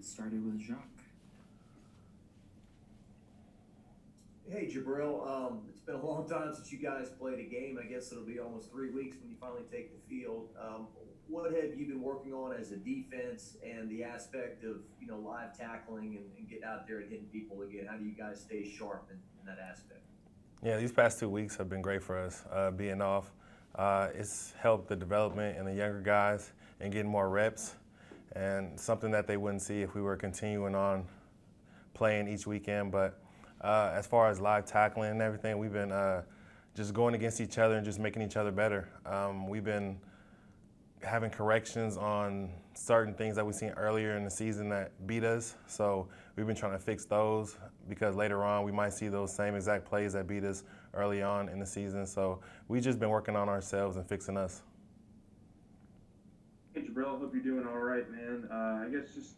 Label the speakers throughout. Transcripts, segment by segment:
Speaker 1: get started with Jacques.
Speaker 2: Hey Jabril, it's been a long time since you guys played a game. I guess it'll be almost 3 weeks when you finally take the field. What have you been working on as a defense and the aspect of live tackling and getting out there and hitting people again? How do you guys stay sharp in that aspect?
Speaker 3: Yeah, these past 2 weeks have been great for us. Being off, it's helped the development in the younger guys and getting more reps, and something that they wouldn't see if we were continuing on playing each weekend. But as far as live tackling and everything, we've been just going against each other and just making each other better. We've been having corrections on certain things that we've seen earlier in the season that beat us. So we've been trying to fix those because later on we might see those same exact plays that beat us early on in the season. So we've just been working on ourselves and fixing us.
Speaker 4: Hey Jabril, hope you're doing all right, man. I guess just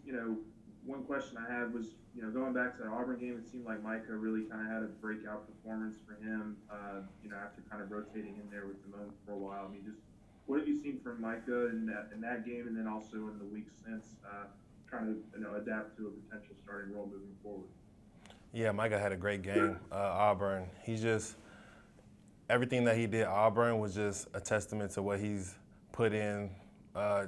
Speaker 4: one question I had was going back to the Auburn game, it seemed like Micah really kind of had a breakout performance for him. After kind of rotating in there with Damone for a while. I mean, just what have you seen from Micah in that game, and then also in the weeks since, trying to adapt to a potential starting role moving forward?
Speaker 3: Yeah, Micah had a great game. Auburn, everything that he did at Auburn was just a testament to what he's put in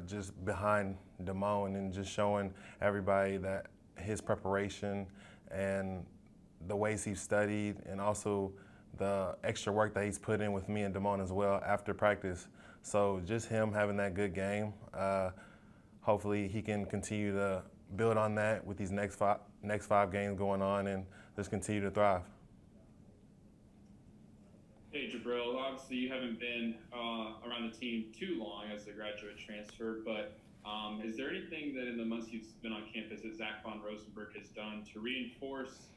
Speaker 3: just behind Damone, and just showing everybody that his preparation and the ways he's studied, and also the extra work that he's put in with me and Damone as well after practice. So just him having that good game, hopefully he can continue to build on that with these next five games going on, and just continue to thrive.
Speaker 5: Hey Jabril, obviously you haven't been around the team too long as a graduate transfer, but is there anything that in the months you've been on campus that Zach Von Rosenberg has done to reinforce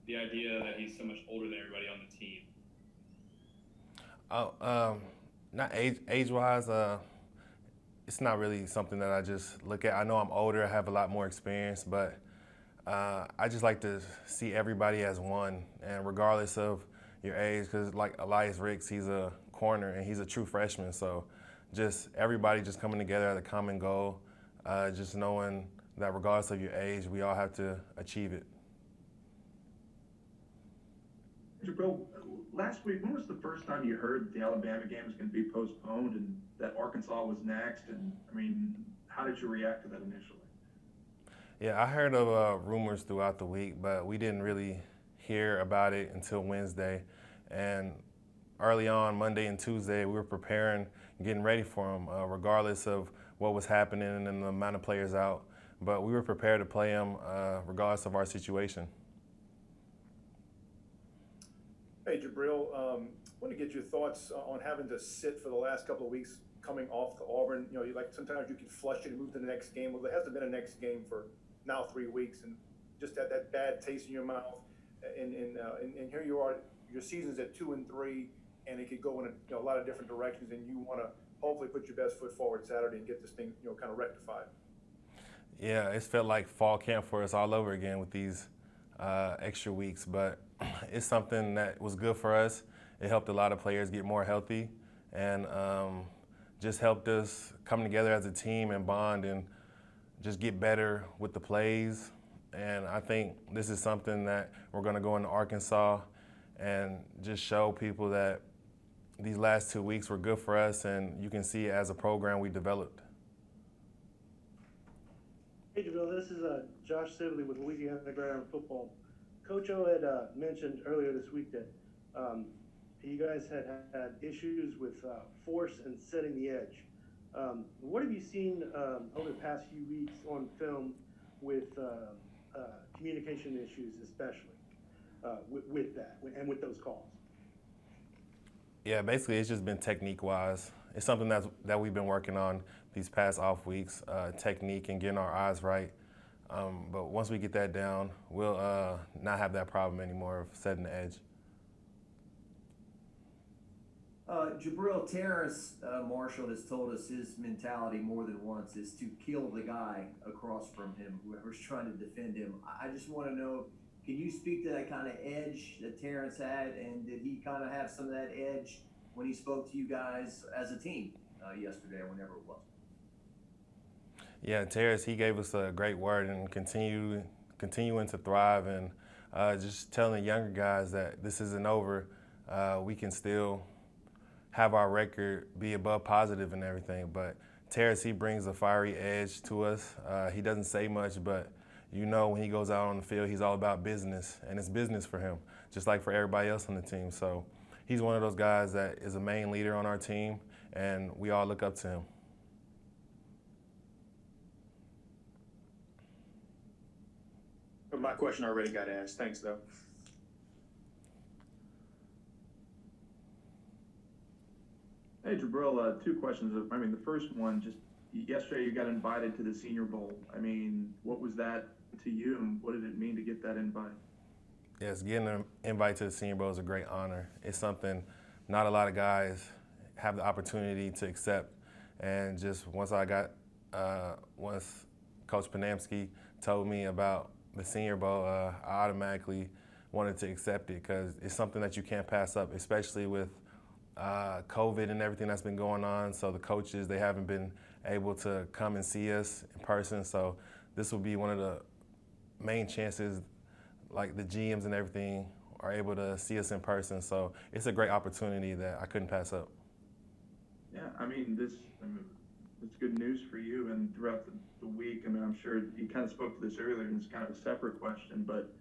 Speaker 5: the idea that he's so much older than everybody on the team?
Speaker 3: Not age-wise, it's not really something that I just look at. I know I'm older, I have a lot more experience, but I just like to see everybody as one, and regardless of your age, because like Elias Ricks, he's a corner and he's a true freshman, so just everybody just coming together at a common goal, just knowing that regardless of your age, we all have to achieve it.
Speaker 6: Jabril, last week, when was the first time you heard the Alabama game was going to be postponed and that Arkansas was next? And, I mean, how did you react to that initially?
Speaker 3: Yeah, I heard of rumors throughout the week, but we didn't really hear about it until Wednesday. And early on, Monday and Tuesday, we were preparing, getting ready for them, regardless of what was happening and the amount of players out. But we were prepared to play them regardless of our situation.
Speaker 7: Hey, Jabril, I want to get your thoughts on having to sit for the last couple of weeks coming off to Auburn. Like sometimes you can flush it and move to the next game. Well, there hasn't been a next game for now 3 weeks, and just that bad taste in your mouth. And here you are, your season's at 2-3, and it could go in a lot of different directions, and you want to hopefully put your best foot forward Saturday and get this thing kind of rectified.
Speaker 3: Yeah, it's felt like fall camp for us all over again with these extra weeks, but it's something that was good for us. It helped a lot of players get more healthy, and just helped us come together as a team and bond and just get better with the plays. And I think this is something that we're going to go into Arkansas and just show people that these last 2 weeks were good for us, and you can see as a program we developed.
Speaker 8: Hey, Jabril, this is Josh Sibley with Louisiana Ground Football. Coach O had mentioned earlier this week that you guys had issues with force and setting the edge. What have you seen over the past few weeks on film with communication issues, especially with that and with those calls?
Speaker 3: Yeah, basically it's just been technique-wise. It's something that we've been working on these past off weeks, technique and getting our eyes right. But once we get that down, we'll not have that problem anymore of setting the edge.
Speaker 2: Jabril, Terrace Marshall has told us his mentality more than once is to kill the guy across from him, whoever's trying to defend him. I just want to know, can you speak to that kind of edge that Terrace had, and did he kind of have some of that edge when he spoke to you guys as a team yesterday or whenever it was?
Speaker 3: Yeah, Terrace, he gave us a great word and continuing to thrive and just telling the younger guys that this isn't over. We can still have our record be above positive and everything, but Terrace, he brings a fiery edge to us. He doesn't say much, but you know when he goes out on the field, he's all about business, and it's business for him, just like for everybody else on the team. So he's one of those guys that is a main leader on our team, and we all look up to him.
Speaker 1: But my question already got asked. Thanks, though.
Speaker 6: Hey, Jabril, two questions. I mean, the first one, just yesterday you got invited to the Senior Bowl. I mean, what was that to you, and what did it mean to get that invite?
Speaker 3: Yes, getting an invite to the Senior Bowl is a great honor. It's something not a lot of guys have the opportunity to accept. And just once Coach Panamsky told me about the Senior Bowl, I automatically wanted to accept it because it's something that you can't pass up, especially with COVID and everything that's been going on. So the coaches, they haven't been able to come and see us in person. So this will be one of the main chances, like the GMs and everything are able to see us in person. So it's a great opportunity that I couldn't pass up.
Speaker 6: Yeah, it's good news for you. And throughout the week, I mean, I'm sure you kind of spoke to this earlier, and it's kind of a separate question, but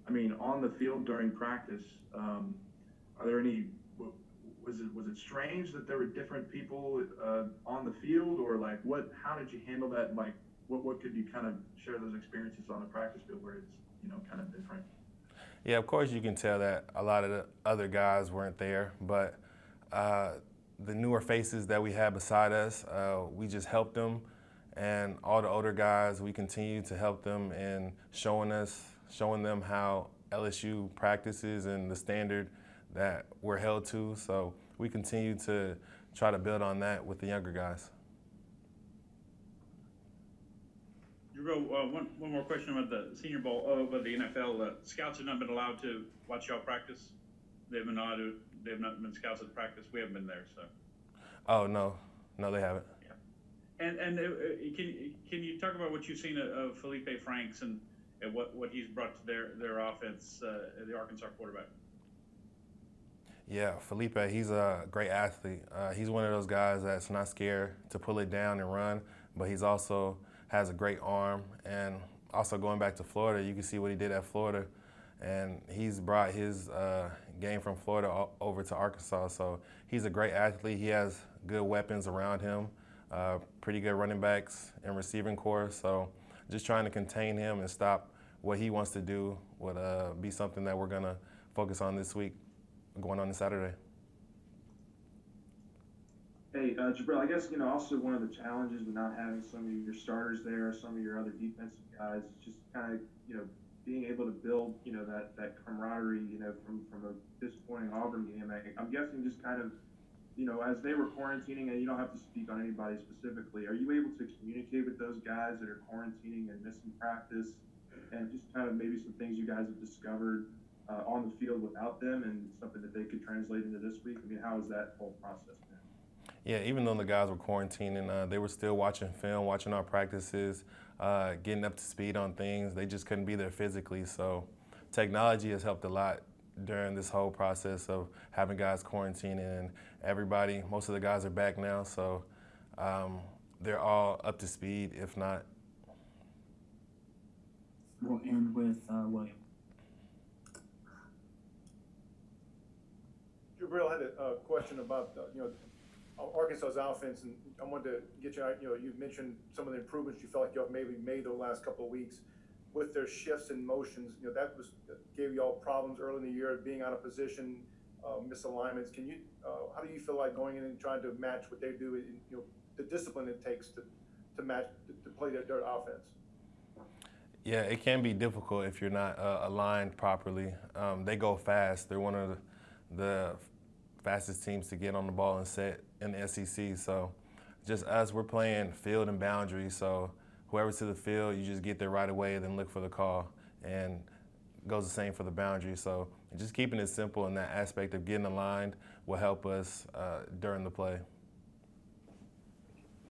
Speaker 6: I mean, on the field during practice, are there any? Was it strange that there were different people on the field, or like what? How did you handle that? Like, what could you kind of share those experiences on the practice field where it's kind of different?
Speaker 3: Yeah, of course you can tell that a lot of the other guys weren't there, but the newer faces that we had beside us, we just helped them, and all the older guys, we continue to help them in showing them how LSU practices and the standard that we're held to. So we continue to try to build on that with the younger guys.
Speaker 9: One more question about the Senior Bowl, about the NFL. Scouts have not been allowed to watch y'all practice. They've not been scouts at practice. We haven't been there, so.
Speaker 3: Oh no, they haven't.
Speaker 9: Yeah. And can you talk about what you've seen of Felipe Franks and what he's brought to their offense, the Arkansas quarterback?
Speaker 3: Yeah, Felipe, he's a great athlete. He's one of those guys that's not scared to pull it down and run, but he's also has a great arm. And also going back to Florida, you can see what he did at Florida, and he's brought his game from Florida over to Arkansas. So he's a great athlete. He has good weapons around him, pretty good running backs and receiving corps. So just trying to contain him and stop what he wants to do would be something that we're gonna focus on this week, going on this Saturday.
Speaker 4: Hey, Jabril, I guess, also one of the challenges with not having some of your starters there, some of your other defensive guys, is just kind of, being able to build, that camaraderie, from a disappointing Auburn game. I'm guessing just kind of, as they were quarantining, and you don't have to speak on anybody specifically, are you able to communicate with those guys that are quarantining and missing practice, and just kind of maybe some things you guys have discovered on the field without them, and something that they could translate into this week? I mean, how has that whole process been?
Speaker 3: Yeah, even though the guys were quarantining, they were still watching film, watching our practices, getting up to speed on things. They just couldn't be there physically. So technology has helped a lot during this whole process of having guys quarantining, and most of the guys are back now. So they're all up to speed, if not.
Speaker 10: We'll end with William.
Speaker 7: Jabril, I had a question about Arkansas's offense, and I wanted to get you mentioned some of the improvements you felt like you maybe made the last couple of weeks with their shifts and motions. That gave you all problems early in the year, being out of position, misalignments. How do you feel like going in and trying to match what they do, the discipline it takes to match, to play their offense?
Speaker 3: Yeah, it can be difficult if you're not aligned properly. They go fast. They're one of the fastest teams to get on the ball and set in the SEC. So just us, we're playing field and boundary. So whoever's to the field, you just get there right away and then look for the call. And it goes the same for the boundary. So just keeping it simple in that aspect of getting aligned will help us during the play.